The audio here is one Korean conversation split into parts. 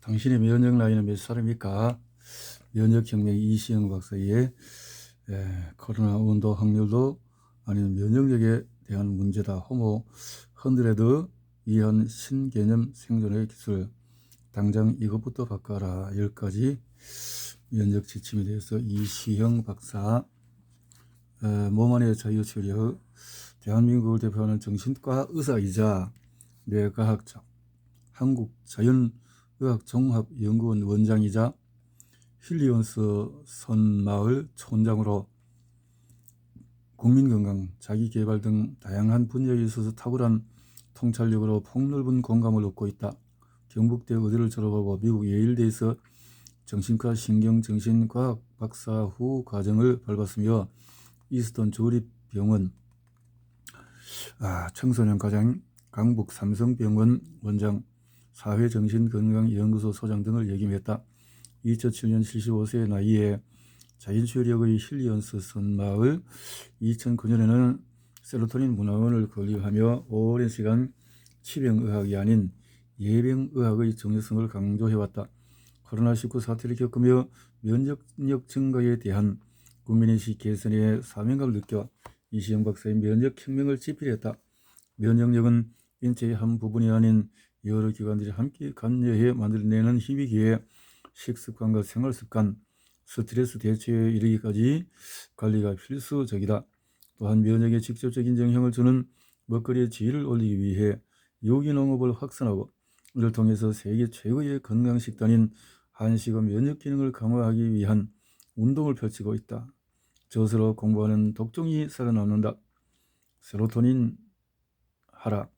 당신의 면역 라인은 몇 살입니까? 면역혁명 이시영 박사의 코로나 운도 확률도 아니면 면역력에 대한 문제다. 호모 헌드레드 위한 신개념 생존의 기술. 당장 이것부터 바꿔라. 10가지 면역 지침에 대해서 이시영 박사 몸 안의 자유치료 대한민국을 대표하는 정신과 의사이자 뇌과학자 한국자연의학종합연구원 원장이자 힐리온스 선마을 촌장으로 국민건강, 자기개발 등 다양한 분야에 있어서 탁월한 통찰력으로 폭넓은 공감을 얻고 있다. 경북대 의대를 졸업하고 미국 예일대에서 정신과 신경정신과학 박사 후 과정을 밟았으며 이스턴 조립병원 청소년과장, 강북 삼성병원 원장, 사회정신건강연구소 소장 등을 역임했다. 2007년 75세 나이에 자연치유력의 힐리언스 선마을, 2009년에는 세로토닌 문화원을 건립하며 오랜 시간 치병의학이 아닌 예병의학의 정체성을 강조해왔다. 코로나19 사태를 겪으며 면역력 증가에 대한 국민의식 개선에 사명감을 느껴 이시영 박사의 면역혁명을 집필했다. 면역력은 인체의 한 부분이 아닌 여러 기관들이 함께 관여해 만들어내는 힘이기에 식습관과 생활습관, 스트레스 대처에 이르기까지 관리가 필수적이다. 또한 면역에 직접적인 영향을 주는 먹거리의 질을 올리기 위해 유기농업을 확산하고 이를 통해서 세계 최고의 건강식단인 한식의 면역기능을 강화하기 위한 운동을 펼치고 있다. 저스로 공부하는 독종이 살아남는다. 세로토닌 하라.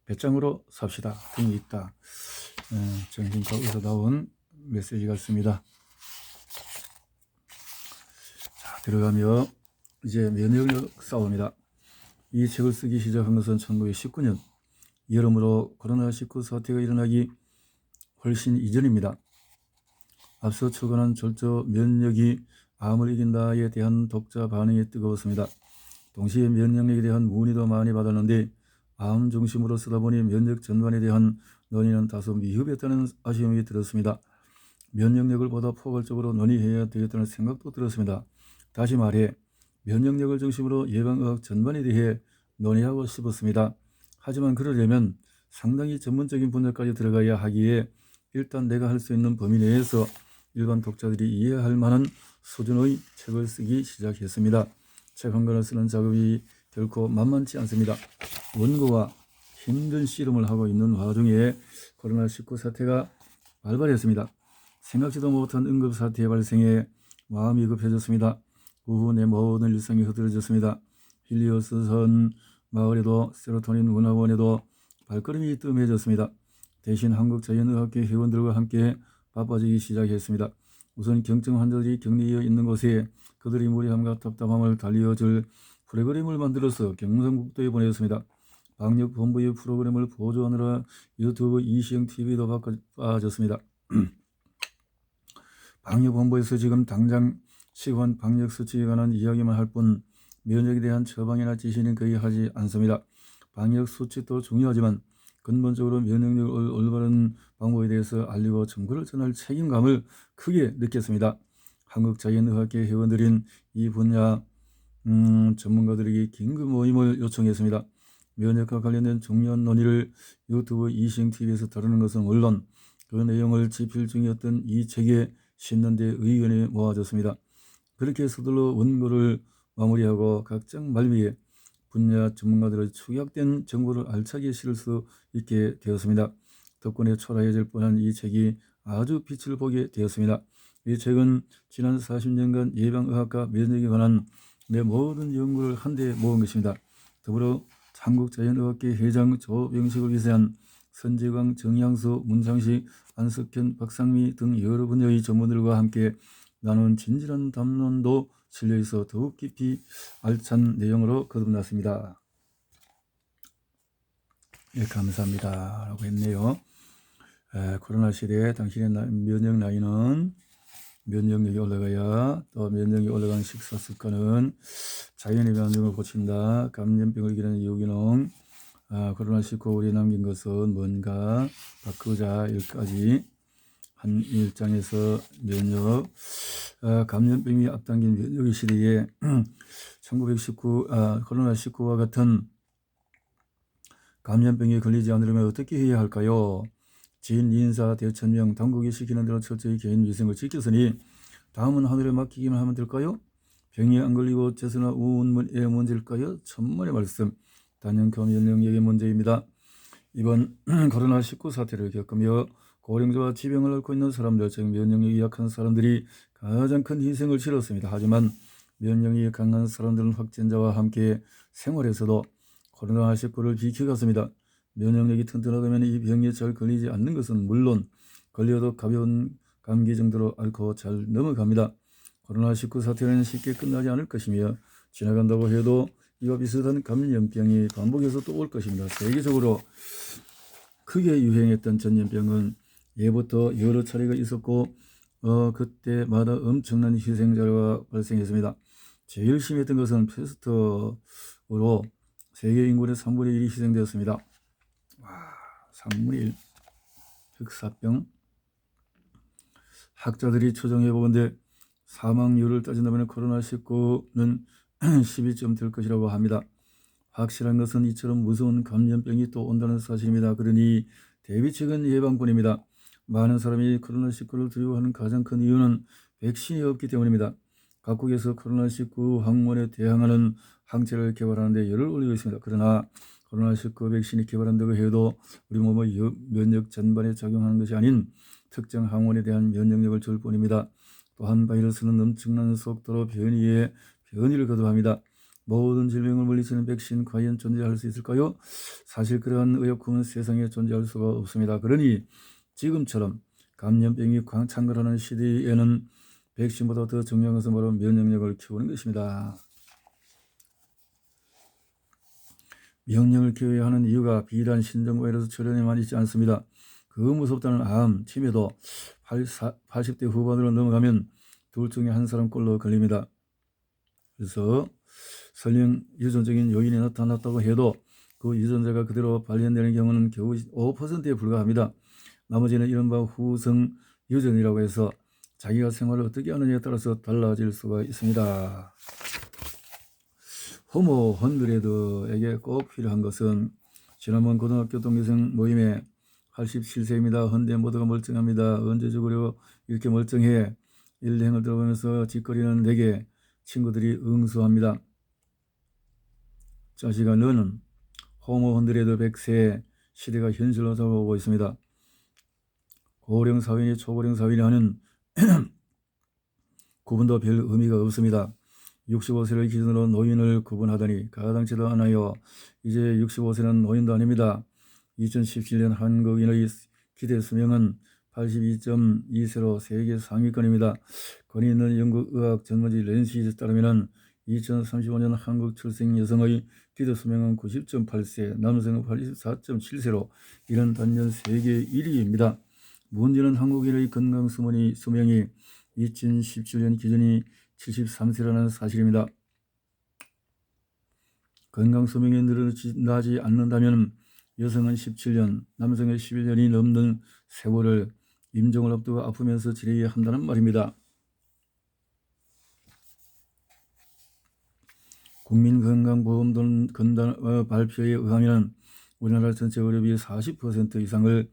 배짱으로 삽시다 등이 있다. 정신과 의사다운 메시지 같습니다. 자, 들어가며 이제 면역력 싸움이다. 이 책을 쓰기 시작한 것은 1919년 여름으로 코로나19 사태가 일어나기 훨씬 이전입니다. 앞서 출간한 절조 면역이 암을 이긴다에 대한 독자 반응이 뜨거웠습니다. 동시에 면역력에 대한 문의도 많이 받았는데 암 중심으로 쓰다 보니 면역 전반에 대한 논의는 다소 미흡했다는 아쉬움이 들었습니다. 면역력을 보다 포괄적으로 논의해야 되겠다는 생각도 들었습니다. 다시 말해 면역력을 중심으로 예방의학 전반에 대해 논의하고 싶었습니다. 하지만 그러려면 상당히 전문적인 분야까지 들어가야 하기에 일단 내가 할 수 있는 범위 내에서 일반 독자들이 이해할 만한 수준의 책을 쓰기 시작했습니다. 책 한 권을 쓰는 작업이 결코 만만치 않습니다. 원고와 힘든 씨름을 하고 있는 와중에 코로나19 사태가 발발했습니다. 생각지도 못한 응급사태의 발생에 마음이 급해졌습니다. 그 후 내 모든 일상이 흐트러졌습니다. 힐리오스 선 마을에도 세로토닌 문화원에도 발걸음이 뜸해졌습니다. 대신 한국자연의학회 회원들과 함께 바빠지기 시작했습니다. 우선 경증 환자들이 격리되어 있는 곳에 그들의 무리함과 답답함을 달리어줄 프로그램을 만들어서 경상북도에 보냈습니다. 방역본부의 프로그램을 보조하느라 유튜브 이시영 TV도 바빠졌습니다. 방역본부에서 지금 당장 시관 방역수칙에 관한 이야기만 할 뿐 면역에 대한 처방이나 지시는 거의 하지 않습니다. 방역수칙도 중요하지만 근본적으로 면역력을 올바른 방법에 대해서 알리고 정보를 전할 책임감을 크게 느꼈습니다. 한국자연의학회 회원들인 이 분야 전문가들에게 긴급 모임을 요청했습니다. 면역과 관련된 중요한 논의를 유튜브 이시영TV에서 다루는 것은 물론 그 내용을 집필 중이었던 이 책에 싣는 데 의견이 모아졌습니다. 그렇게 서둘러 원고를 마무리하고 각장 말미에 분야 전문가들의 축약된 정보를 알차게 실을 수 있게 되었습니다. 덕분에 초라해질 뻔한 이 책이 아주 빛을 보게 되었습니다. 이 책은 지난 40년간 예방의학과 면역에 관한 내 모든 연구를 한데 모은 것입니다. 더불어 한국자연의학회 회장 조병식을 위세한 선재광, 정양수, 문창식, 안석현, 박상미 등 여러 분야의 전문들과 함께 나눈 진실한 담론도 실려있어 더욱 깊이 알찬 내용으로 거듭났습니다. 예, 감사합니다. 라고 했네요. 코로나 시대에 당신의 면역 라인은 면역력이 올라가야 또 면역력이 올라가는 식사 습관은 자연의 면역을 고친다. 감염병을 이기는 유기농 코로나19 우리 남긴 것은 뭔가 바꾸자. 여기까지 한 1장에서 면역, 감염병이 앞당긴 면역의 시대에 1919 코로나19와 같은 감염병에 걸리지 않으려면 어떻게 해야 할까요? 지인, 인사, 대천명, 당국이 시키는 대로 철저히 개인 위생을 지켰으니 다음은 하늘에 맡기기만 하면 될까요? 병에 안 걸리고 재수나 우운의 문제일까요? 천만의 말씀. 단연경 연령력의 문제입니다. 이번 코로나19 사태를 겪으며 고령자와 지병을 앓고 있는 사람들, 즉 면역력이 약한 사람들이 가장 큰 희생을 치렀습니다. 하지만 면역력이 강한 사람들은 확진자와 함께 생활에서도 코로나19를 비켜갔습니다. 면역력이 튼튼하다면 이 병에 잘 걸리지 않는 것은 물론 걸려도 가벼운 감기 정도로 앓고 잘 넘어갑니다. 코로나19 사태는 쉽게 끝나지 않을 것이며 지나간다고 해도 이와 비슷한 감염병이 반복해서 또 올 것입니다. 세계적으로 크게 유행했던 전염병은 예부터 여러 차례가 있었고 그때마다 엄청난 희생자가 발생했습니다. 제일 심했던 것은 페스트로 세계 인구의 3분의 1이 희생되었습니다. 3분의 1 흑사병. 학자들이 추정해보건대 사망률을 따진다면 코로나19는 12점 될 것이라고 합니다. 확실한 것은 이처럼 무서운 감염병이 또 온다는 사실입니다. 그러니 대비책은 예방뿐입니다. 많은 사람이 코로나19를 두려워하는 가장 큰 이유는 백신이 없기 때문입니다. 각국에서 코로나19 항원에 대항하는 항체를 개발하는 데 열을 올리고 있습니다. 그러나 코로나19 백신이 개발한다고 해도 우리 몸의 면역 전반에 작용하는 것이 아닌 특정 항원에 대한 면역력을 줄 뿐입니다. 또한 바이러스는 엄청난 속도로 변이를 거듭합니다. 모든 질병을 물리치는 백신 과연 존재할 수 있을까요? 사실 그러한 의약품은 세상에 존재할 수가 없습니다. 그러니 지금처럼 감염병이 창궐하는 시대에는 백신보다 더 중요한 것은 바로 면역력을 키우는 것입니다. 면역을 키워야 하는 이유가 비단 신종 바이러스 출현에만 있지 않습니다. 그 무섭다는 암, 치매도 80대 후반으로 넘어가면 둘 중에 한 사람꼴로 걸립니다. 그래서 설령 유전적인 요인이 나타났다고 해도 그 유전자가 그대로 발현되는 경우는 겨우 5%에 불과합니다. 나머지는 이른바 후성 유전이라고 해서 자기가 생활을 어떻게 하느냐에 따라서 달라질 수가 있습니다. 호모 헌드레드에게 꼭 필요한 것은 지난번 고등학교 동기생 모임에 87세입니다. 헌데 모두가 멀쩡합니다. 언제 죽으려 이렇게 멀쩡해. 일행을 들어보면서 짓거리는 내게 친구들이 응수합니다. 자식아, 너는 호모 헌드레드 100세 시대가 현실로 다가오고 있습니다. 고령 사회니 초고령 사회니 하는 구분도 별 의미가 없습니다. 65세를 기준으로 노인을 구분하더니 가당치도 않아요. 이제 65세는 노인도 아닙니다. 2017년 한국인의 기대 수명은 82.2세로 세계 상위권입니다. 권위 있는 영국 의학 전문지 랜시에 따르면 2035년 한국 출생 여성의 기대 수명은 90.8세, 남성은 84.7세로 이런 단연 세계 1위입니다. 문제는 한국인의 건강 수명이 2017년 기준이 73세라는 사실입니다. 건강 수명이 늘어나지 않는다면 여성은 17년, 남성은 11년이 넘는 세월을 임종을 앞두고 아프면서 지내야 한다는 말입니다. 국민건강보험돈 발표에 의하면 우리나라 전체 의료비의 40% 이상을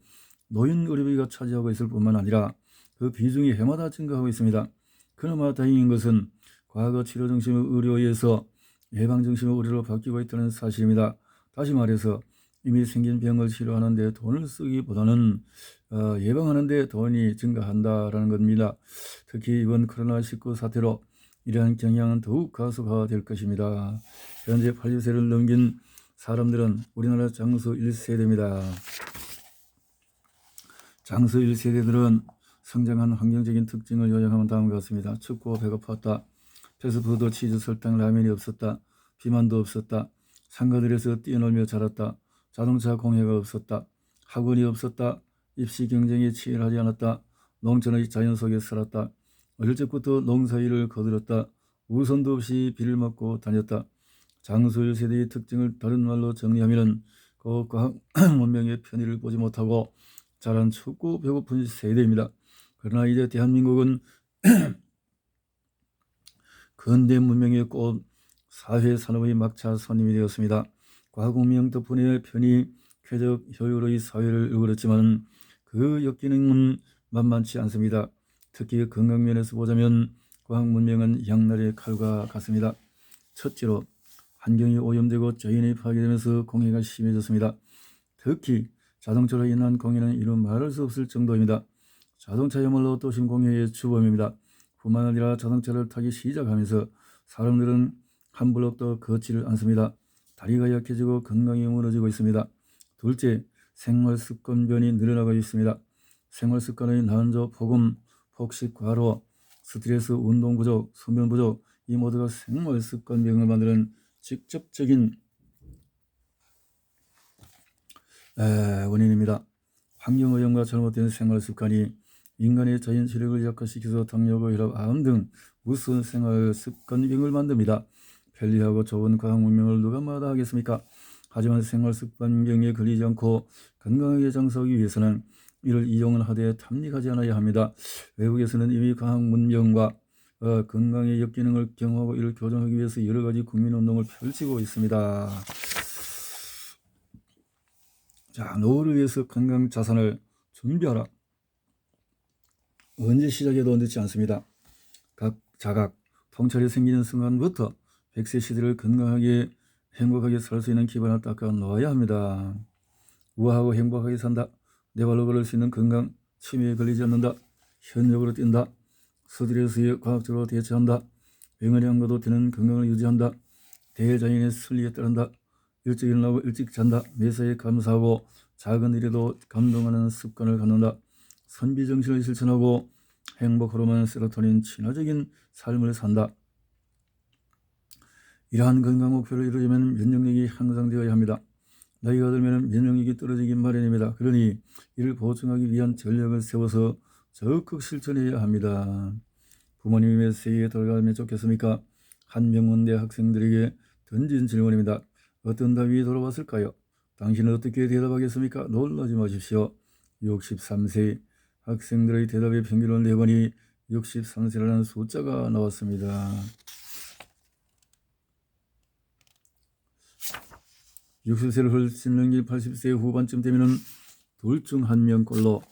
노인 의료비가 차지하고 있을 뿐만 아니라 그 비중이 해마다 증가하고 있습니다. 그나마 다행인 것은 과거 치료중심의 의료에서 예방중심의 의료로 바뀌고 있다는 사실입니다. 다시 말해서 이미 생긴 병을 치료하는 데 돈을 쓰기보다는 예방하는 데 돈이 증가한다라는 겁니다. 특히 이번 코로나19 사태로 이러한 경향은 더욱 가속화될 것입니다. 현재 80세를 넘긴 사람들은 우리나라 장수 1세대입니다. 장수 1세대들은 성장한 환경적인 특징을 요약하면 다음과 같습니다. 춥고 배고팠다. 패스트푸드, 치즈, 설탕, 라면이 없었다. 비만도 없었다. 상가들에서 뛰어놀며 자랐다. 자동차 공해가 없었다. 학원이 없었다. 입시 경쟁에 치열하지 않았다. 농촌의 자연 속에 살았다. 어릴 적부터 농사일을 거들었다. 우선도 없이 비를 맞고 다녔다. 장수 1세대의 특징을 다른 말로 정리하면 그 과학 문명의 편의를 보지 못하고 자란 춥고 배고픈 세대입니다. 그러나 이제 대한민국은 근대 문명의 꽃 사회 산업의 막차 선임이 되었습니다. 과학문명 덕분에 편의, 쾌적, 효율의 사회를 이끌었지만 그 역기능은 만만치 않습니다. 특히 건강면에서 보자면 과학문명은 양날의 칼과 같습니다. 첫째로 환경이 오염되고 자연이 파괴되면서 공해가 심해졌습니다. 특히 자동차로 인한 공해는 이루 말할 수 없을 정도입니다. 자동차야말로 도심 공해의 주범입니다. 뿐만 아니라 자동차를 타기 시작하면서 사람들은 한 블록도 걷지를 않습니다. 다리가 약해지고 건강이 무너지고 있습니다. 둘째, 생활습관 변이 늘어나고 있습니다. 생활습관의 난조, 폭음, 폭식, 과로, 스트레스, 운동 부족, 수면 부족, 이 모두가 생활습관 병을 만드는 직접적인 원인입니다. 환경오염과 잘못된 생활습관이 인간의 자연 체력을 약화시켜서 당뇨고 혈압, 암 등 무서운 생활습관병을 만듭니다. 편리하고 좋은 과학 문명을 누가 마다하겠습니까? 하지만 생활습관병에 걸리지 않고 건강하게 장수하기 위해서는 이를 이용하되 탐닉하지 않아야 합니다. 외국에서는 이미 과학 문명과 건강의 역기능을 경험하고 이를 교정하기 위해서 여러 가지 국민운동을 펼치고 있습니다. 자, 노후를 위해서 건강 자산을 준비하라. 언제 시작해도 늦지 않습니다. 각 자각 통찰이 생기는 순간부터 100세 시대를 건강하게 행복하게 살 수 있는 기반을 닦아 놓아야 합니다. 우아하고 행복하게 산다. 내 발로 걸을 수 있는 건강, 치매에 걸리지 않는다. 현역으로 뛴다. 스트레스에 과학적으로 대처한다. 병원에 안 가도 되는 건강을 유지한다. 대자연의 순리에 따른다. 일찍 일어나고 일찍 잔다. 매사에 감사하고 작은 일에도 감동하는 습관을 갖는다. 선비정신을 실천하고 행복 호르몬 세로토닌 친화적인 삶을 산다. 이러한 건강 목표를 이루려면 면역력이 향상되어야 합니다. 나이가 들면 면역력이 떨어지기 마련입니다. 그러니 이를 보충하기 위한 전략을 세워서 적극 실천해야 합니다. 부모님이 몇 세에 돌아가면 좋겠습니까? 한명문대 학생들에게 던진 질문입니다. 어떤 답이 돌아왔을까요? 당신은 어떻게 대답하겠습니까? 놀라지 마십시오. 63세 학생들의 대답의 평균을 내보니 63세라는 숫자가 나왔습니다. 60세를 훨씬 넘긴 80세 후반쯤 되면 둘 중 한 명꼴로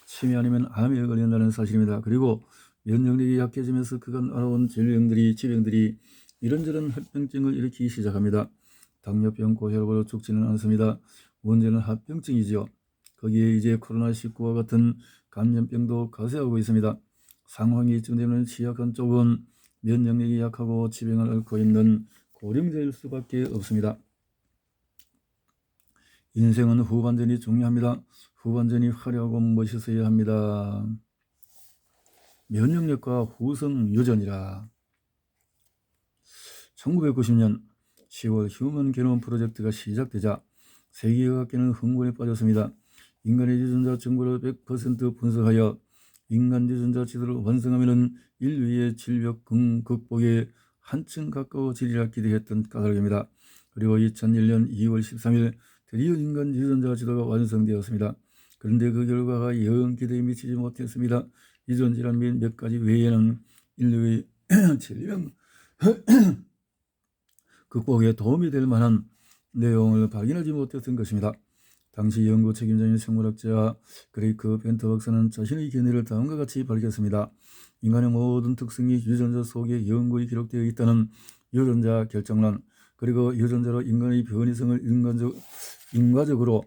치매 아니면 암에 걸린다는 사실입니다. 그리고 면역력이 약해지면서 그간 알아온 질병들이 이런저런 합병증을 일으키기 시작합니다. 당뇨병, 고혈압으로 죽지는 않습니다. 문제는 합병증이죠. 거기에 이제 코로나19와 같은 감염병도 가세하고 있습니다. 상황이 이쯤 되면 취약한 쪽은 면역력이 약하고 질병을 앓고 있는 고령자일 수밖에 없습니다. 인생은 후반전이 중요합니다. 후반전이 화려하고 멋있어야 합니다. 면역력과 후성 유전이라. 1990년 10월 휴먼 게놈 프로젝트가 시작되자 세계의학계는 흥분에 빠졌습니다. 인간의 유전자 정보를 100% 분석하여 인간 유전자 지도를 완성하면 인류의 질병 극복에 한층 가까워지리라 기대했던 까닭입니다. 그리고 2001년 2월 13일 드디어 인간 유전자 지도가 완성되었습니다. 그런데 그 결과가 영 기대에 미치지 못했습니다. 유전질환 및 몇 가지 외에는 인류의 질병 극복에 도움이 될 만한 내용을 발견하지 못했던 것입니다. 당시 연구 책임자인 생물학자 그레이크 벤터 박사는 자신의 견해를 다음과 같이 밝혔습니다. 인간의 모든 특성이 유전자 속에 영구히 기록되어 있다는 유전자 결정론, 그리고 유전자로 인간의 변이성을 인과적으로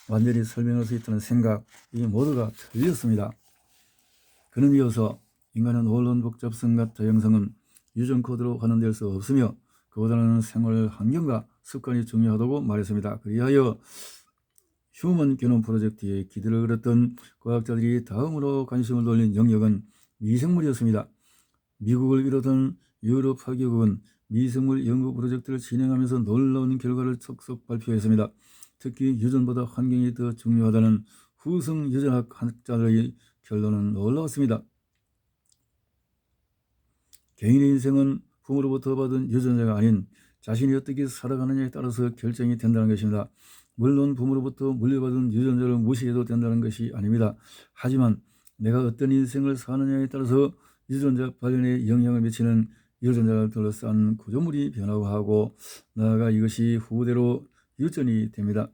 완전히 설명할 수 있다는 생각, 이 모두가 틀렸습니다. 그는 이어서 인간의 놀라운 복잡성과 다양성은 유전 코드로 환원될 수 없으며 그보다는 생활 환경과 습관이 중요하다고 말했습니다. 그리하여 휴먼 게놈 프로젝트에 기대를 걸었던 과학자들이 다음으로 관심을 돌린 영역은 미생물이었습니다. 미국을 비롯한 유럽 파기국은 미생물 연구 프로젝트를 진행하면서 놀라운 결과를 속속 발표했습니다. 특히 유전보다 환경이 더 중요하다는 후성 유전학 학자들의 결론은 놀라웠습니다. 개인의 인생은 부모로부터 받은 유전자가 아닌 자신이 어떻게 살아가느냐에 따라서 결정이 된다는 것입니다. 물론 부모로부터 물려받은 유전자를 무시해도 된다는 것이 아닙니다. 하지만 내가 어떤 인생을 사느냐에 따라서 유전자 발현에 영향을 미치는 유전자를 둘러싼 구조물이 변화하고 나아가 이것이 후대로 유전이 됩니다.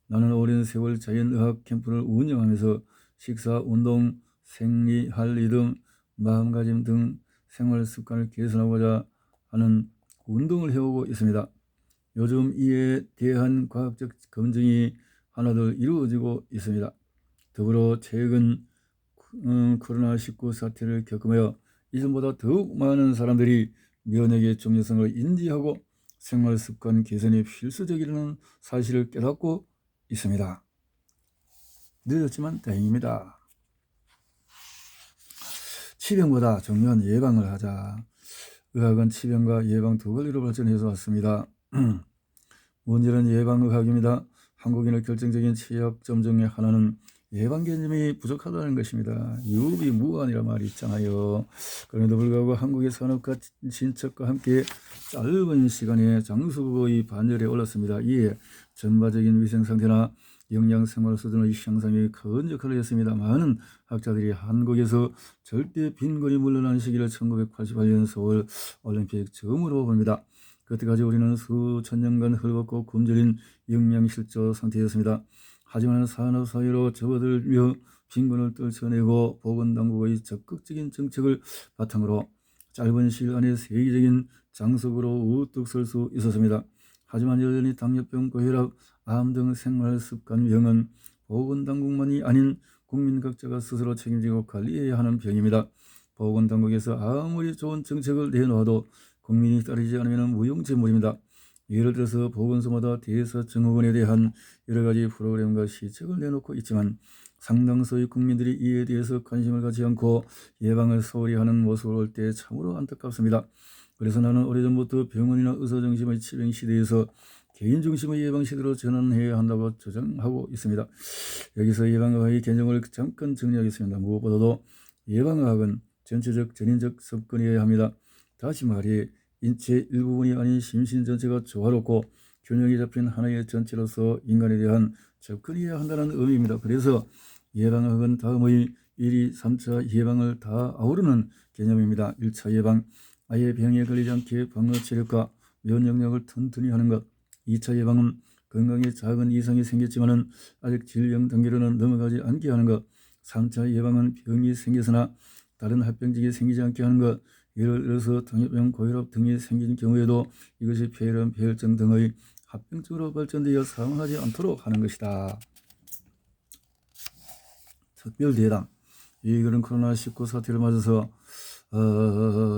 나는 오랜 세월 자연의학 캠프를 운영하면서 식사, 운동, 생리, 할리 등 마음가짐 등 생활 습관을 개선하고자 하는 운동을 해오고 있습니다. 요즘 이에 대한 과학적 검증이 하나둘 이루어지고 있습니다. 더불어 최근 코로나19 사태를 겪으며 이전보다 더욱 많은 사람들이 면역의 중요성을 인지하고 생활습관 개선이 필수적이라는 사실을 깨닫고 있습니다. 늦었지만 다행입니다. 치병보다 중요한 예방을 하자. 의학은 치병과 예방 두 권리로 발전해서 왔습니다. 문제는 예방의학입니다. 한국인의 결정적인 취약점 중에 하나는 예방 개념이 부족하다는 것입니다. 유비무환이라 말이 있잖아요. 그럼에도 불구하고 한국의 산업과 진척과 함께 짧은 시간에 장수의 반열에 올랐습니다. 이에 전반적인 위생 상태나 영양 생활 수준의 향상에 큰 역할을 했습니다. 많은 학자들이 한국에서 절대 빈곤이 물러난 시기를 1988년 서울 올림픽 처음으로 봅니다. 그때까지 우리는 수천 년간 헐벗고 굶주린 영양실조 상태였습니다. 하지만 산업사회로 접어들며 빈곤을 떨쳐내고 보건당국의 적극적인 정책을 바탕으로 짧은 시일 안에 세계적인 장석으로 우뚝 설 수 있었습니다. 하지만 여전히 당뇨병, 고혈압, 암 등 생활습관병은 보건당국만이 아닌 국민 각자가 스스로 책임지고 관리해야 하는 병입니다. 보건당국에서 아무리 좋은 정책을 내놓아도 국민이 따르지 않으면 무용지물입니다. 예를 들어서 보건소마다 대사증후군에 대한 여러 가지 프로그램과 시책을 내놓고 있지만 상당수의 국민들이 이에 대해서 관심을 갖지 않고 예방을 소홀히 하는 모습을 볼 때 참으로 안타깝습니다. 그래서 나는 오래전부터 병원이나 의사중심의 치병 시대에서 개인중심의 예방 시대로 전환해야 한다고 주장하고 있습니다. 여기서 예방의학의 개념을 잠깐 정리하겠습니다. 무엇보다도 예방의학은 전체적 전인적 접근이어야 합니다. 다시 말해 인체 일부분이 아닌 심신 전체가 조화롭고 균형이 잡힌 하나의 전체로서 인간에 대한 접근이어야 한다는 의미입니다. 그래서 예방학은 다음의 1, 2, 3차 예방을 다 아우르는 개념입니다. 1차 예방, 아예 병에 걸리지 않게 방어 체력과 면역력을 튼튼히 하는 것. 2차 예방은 건강에 작은 이상이 생겼지만 아직 질병 단계로는 넘어가지 않게 하는 것. 3차 예방은 병이 생겨서나 다른 합병증이 생기지 않게 하는 것. 예를 들어서 당뇨병, 고혈압 등이 생긴 경우에도 이것이 폐렴, 폐혈증 등의 합병증으로 발전되어 사망하지 않도록 하는 것이다. 특별대담. 이거는 코로나19 사태를 맞아서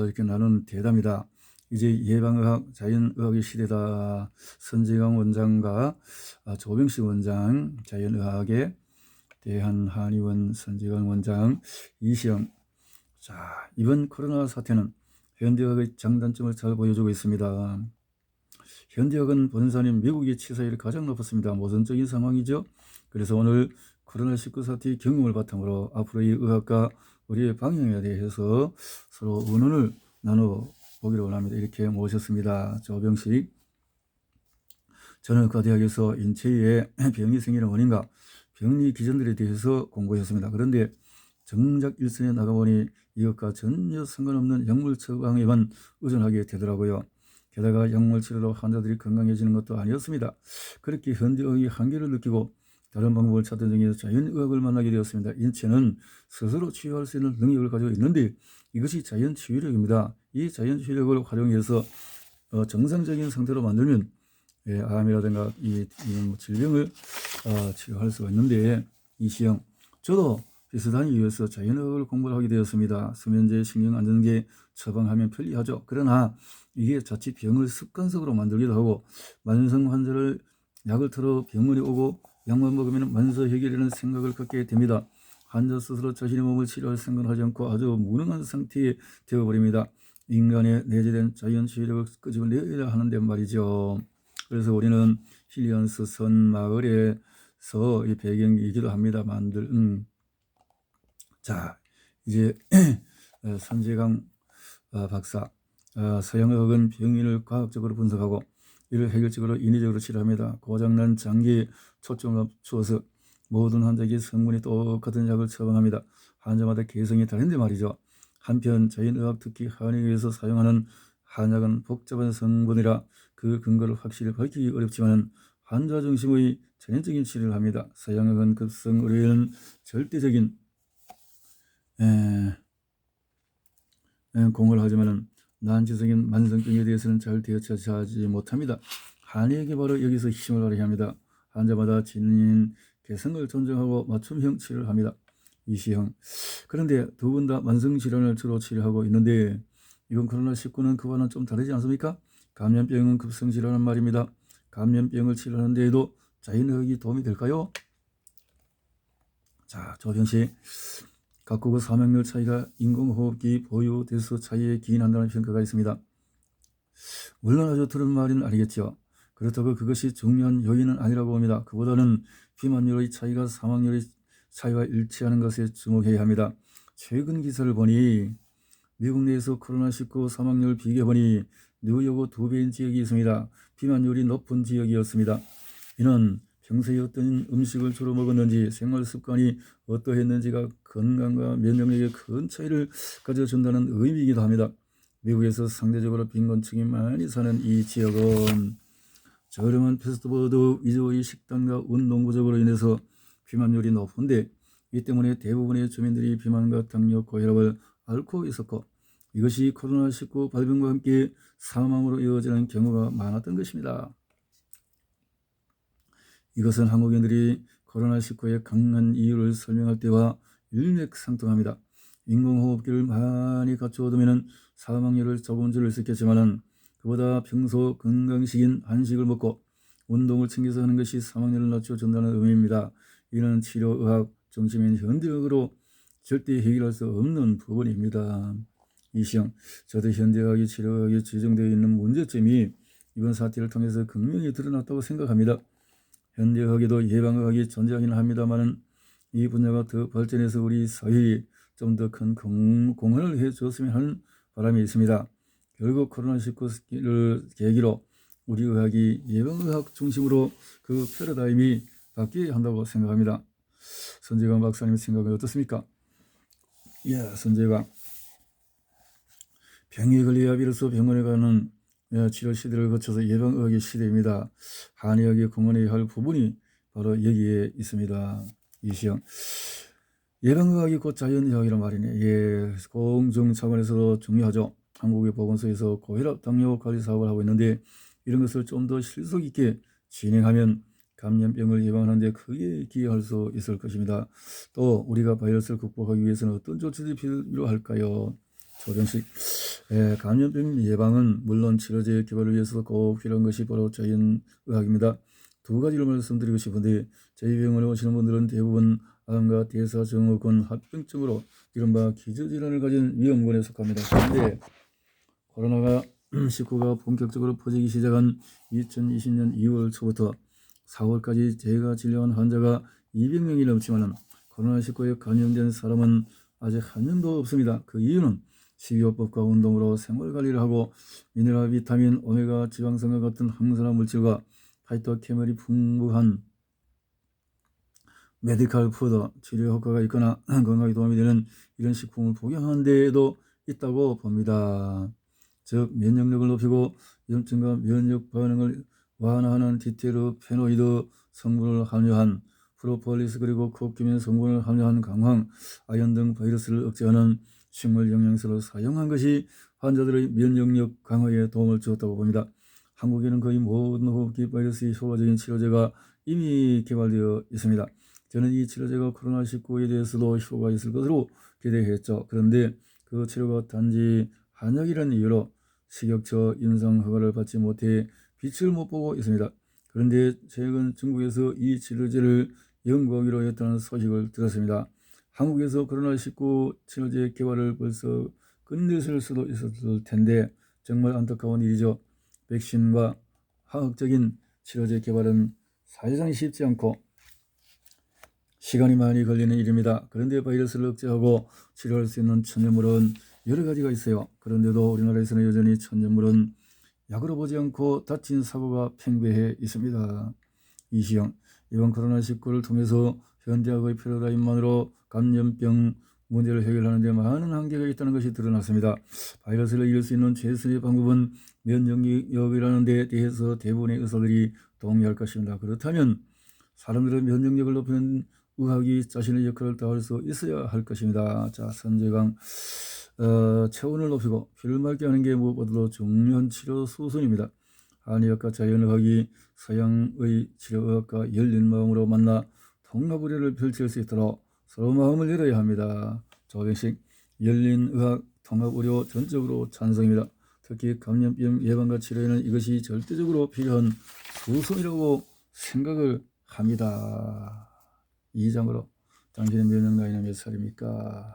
이렇게 나눈 대담이다. 이제 예방의학, 자연의학의 시대다. 선재강 원장과 조병식 원장, 자연의학의 대한한의원 선재강 원장, 이시영. 자, 이번 코로나 사태는 현대의학의 장단점을 잘 보여주고 있습니다. 현대의학은 본사님 미국의 치사율이 가장 높았습니다. 모순적인 상황이죠. 그래서 오늘 코로나19 사태의 경험을 바탕으로 앞으로의 의학과 우리의 방향에 대해서 서로 의논을 나눠보기를 원합니다. 이렇게 모셨습니다. 조병식 전문가대학에서 인체에 병이 생기는 원인과 병리 기전들에 대해서 공부했습니다. 그런데 정작 일선에 나가보니 이것과 전혀 상관없는 약물 처방에만 의존하게 되더라고요. 게다가 약물 치료로 환자들이 건강해지는 것도 아니었습니다. 그렇게 현대의학의 한계를 느끼고 다른 방법을 찾던 중에 자연의학을 만나게 되었습니다. 인체는 스스로 치유할 수 있는 능력을 가지고 있는데 이것이 자연치유력입니다. 이 자연치유력을 활용해서 정상적인 상태로 만들면 암이라든가 이 질병을 치료할 수가 있는데 이시영, 저도 비슷한 이유에서 자연의학을 공부를 하게 되었습니다. 수면제, 신경안정제 처방하면 편리하죠. 그러나 이게 자칫 병을 습관적으로 만들기도 하고 만성 환자를 약을 틀어 병원에 오고 약만 먹으면 만성 해결이라는 생각을 갖게 됩니다. 환자 스스로 자신의 몸을 치료할 생각을 하지 않고 아주 무능한 상태에 되어버립니다. 인간의 내재된 자연치유력을 끄집어내야 하는데 말이죠. 그래서 우리는 힐리언스 선 마을에서 이 배경이기도 합니다. 자, 이제 선재강 박사, 서양의학은 병인을 과학적으로 분석하고 이를 해결적으로 인위적으로 치료합니다. 고장난 장기에 초점을 맞추어서 모든 환자에게 성분이 똑같은 약을 처방합니다. 환자마다 개성이 다른데 말이죠. 한편 자연의학 특히 한의학에서 사용하는 한약은 복잡한 성분이라 그 근거를 확실히 밝히기 어렵지만 환자 중심의 전형적인 치료를 합니다. 서양의학은 급성 의료에는 절대적인 공을 하지만 난치성인 만성병에 대해서는 잘 대처하지 못합니다. 한의학이 바로 여기서 힘을 발휘 합니다. 환자마다 진인 개성을 존중하고 맞춤형 치료를 합니다. 이시형. 그런데 두 분 다 만성질환을 주로 치료하고 있는데 이번 코로나19는 그와는 좀 다르지 않습니까? 감염병은 급성질환은 말입니다. 감염병을 치료하는 데에도 자연의학이 도움이 될까요? 자, 조병씨. 각국의 사망률 차이가 인공호흡기 보유 대수 차이에 기인한다는 평가가 있습니다. 물론 아주 들은 말은 아니겠죠. 그렇다고 그것이 중요한 요인은 아니라고 봅니다. 그보다는 비만율의 차이가 사망률의 차이와 일치하는 것에 주목해야 합니다. 최근 기사를 보니 미국 내에서 코로나19 사망률 비교해보니 뉴욕의 2배인 지역이 있습니다. 비만율이 높은 지역이었습니다. 이는 평소에 어떤 음식을 주로 먹었는지 생활 습관이 어떠했는지가 건강과 면역력에 큰 차이를 가져준다는 의미이기도 합니다. 미국에서 상대적으로 빈곤층이 많이 사는 이 지역은 저렴한 패스트푸드 위주의 식단과 운동 부족으로 인해서 비만율이 높은데 이 때문에 대부분의 주민들이 비만과 당뇨, 고혈압을 앓고 있었고 이것이 코로나19 발병과 함께 사망으로 이어지는 경우가 많았던 것입니다. 이것은 한국인들이 코로나19의 강한 이유를 설명할 때와 일맥상통합니다. 인공호흡기를 많이 갖추어두면 사망률을 조금 줄일 수 있겠지만 그보다 평소 건강식인 한식을 먹고 운동을 챙겨서 하는 것이 사망률을 낮춰준다는 의미입니다. 이는 치료의학 중심인 현대의학으로 절대 해결할 수 없는 부분입니다. 이시영, 저도 현대의학이 치료의학에 지정되어 있는 문제점이 이번 사태를 통해서 극명히 드러났다고 생각합니다. 현대의학에도 예방의학이 존재하기는 합니다만 이 분야가 더 발전해서 우리 사회에 좀 더 큰 공헌을 해주었으면 하는 바람이 있습니다. 결국 코로나19를 계기로 우리 의학이 예방의학 중심으로 그 패러다임이 바뀌어야 한다고 생각합니다. 선재광 박사님 생각은 어떻습니까? 예, 선재광. 병이 걸려야 비로소 병원에 가는 치료 시대를 거쳐서 예방의학의 시대입니다. 한의학이 공헌해야 할 부분이 바로 여기에 있습니다. 이시영. 예방의학이 곧 자연의학이란 말이네. 예, 공중 차원에서도 중요하죠. 한국의 보건소에서 고혈압, 당뇨 관리 사업을 하고 있는데 이런 것을 좀 더 실속 있게 진행하면 감염병을 예방하는 데 크게 기여할 수 있을 것입니다. 또 우리가 바이러스를 극복하기 위해서는 어떤 조치들이 필요할까요? 조정식. 감염병 예방은 물론 치료제 개발을 위해서 꼭 필요한 것이 바로 자연의학입니다. 두 가지를 말씀드리고 싶은데 저희 병원에 오시는 분들은 대부분 암과 대사증후군 합병증으로 이른바 기저질환을 가진 위험군에 속합니다. 그런데 코로나가 19가 본격적으로 퍼지기 시작한 2020년 2월 초부터 4월까지 제가 진료한 환자가 200명이 넘지만 코로나19에 감염된 사람은 아직 한 명도 없습니다. 그 이유는 식이요법과 운동으로 생활관리를 하고 미네랄, 비타민, 오메가, 지방산과 같은 항산화 물질과 파이토케놀이 풍부한 메디컬 푸드, 치료 효과가 있거나 건강에 도움이 되는 이런 식품을 복용하는 데에도 있다고 봅니다. 즉 면역력을 높이고 염증과 면역 반응을 완화하는 디테르페노이드 성분을 함유한 프로폴리스 그리고 코큐민 성분을 함유한 강황, 아연 등 바이러스를 억제하는 식물 영양소를 사용한 것이 환자들의 면역력 강화에 도움을 주었다고 봅니다. 한국에는 거의 모든 호흡기 바이러스의 효과적인 치료제가 이미 개발되어 있습니다. 저는 이 치료제가 코로나19에 대해서도 효과가 있을 것으로 기대했죠. 그런데 그 치료가 단지 한약이라는 이유로 식약처 인상 허가를 받지 못해 빛을 못 보고 있습니다. 그런데 최근 중국에서 이 치료제를 연구하기로 했다는 소식을 들었습니다. 한국에서 코로나19 치료제 개발을 벌써 끝냈을 수도 있었을 텐데 정말 안타까운 일이죠. 백신과 화학적인 치료제 개발은 사실상 쉽지 않고 시간이 많이 걸리는 일입니다. 그런데 바이러스를 억제하고 치료할 수 있는 천연물은 여러 가지가 있어요. 그런데도 우리나라에서는 여전히 천연물은 약으로 보지 않고 다친 사고가 팽배해 있습니다. 이시영, 이번 코로나19를 통해서 현대학의 패러다임만으로 감염병 문제를 해결하는 데 많은 한계가 있다는 것이 드러났습니다. 바이러스를 이길 수 있는 최선의 방법은 면역력이라는 데 대해서 대부분의 의사들이 동의할 것입니다. 그렇다면 사람들의 면역력을 높이는 의학이 자신의 역할을 다할 수 있어야 할 것입니다. 자, 선재강, 체온을 높이고 피를 맑게 하는 게 무엇보다도 중요한 치료 수순입니다. 한의학과 자연의학이 서양의 치료의학과 열린 마음으로 만나 통합의료를 펼칠 수 있도록 서로 마음을 열어야 합니다. 조경식, 열린 의학 통합의료 전적으로 찬성입니다. 특히 감염병 예방과 치료에는 이것이 절대적으로 필요한 수순이라고 생각을 합니다. 2장으로 당신의 면역 나이는 몇 살입니까?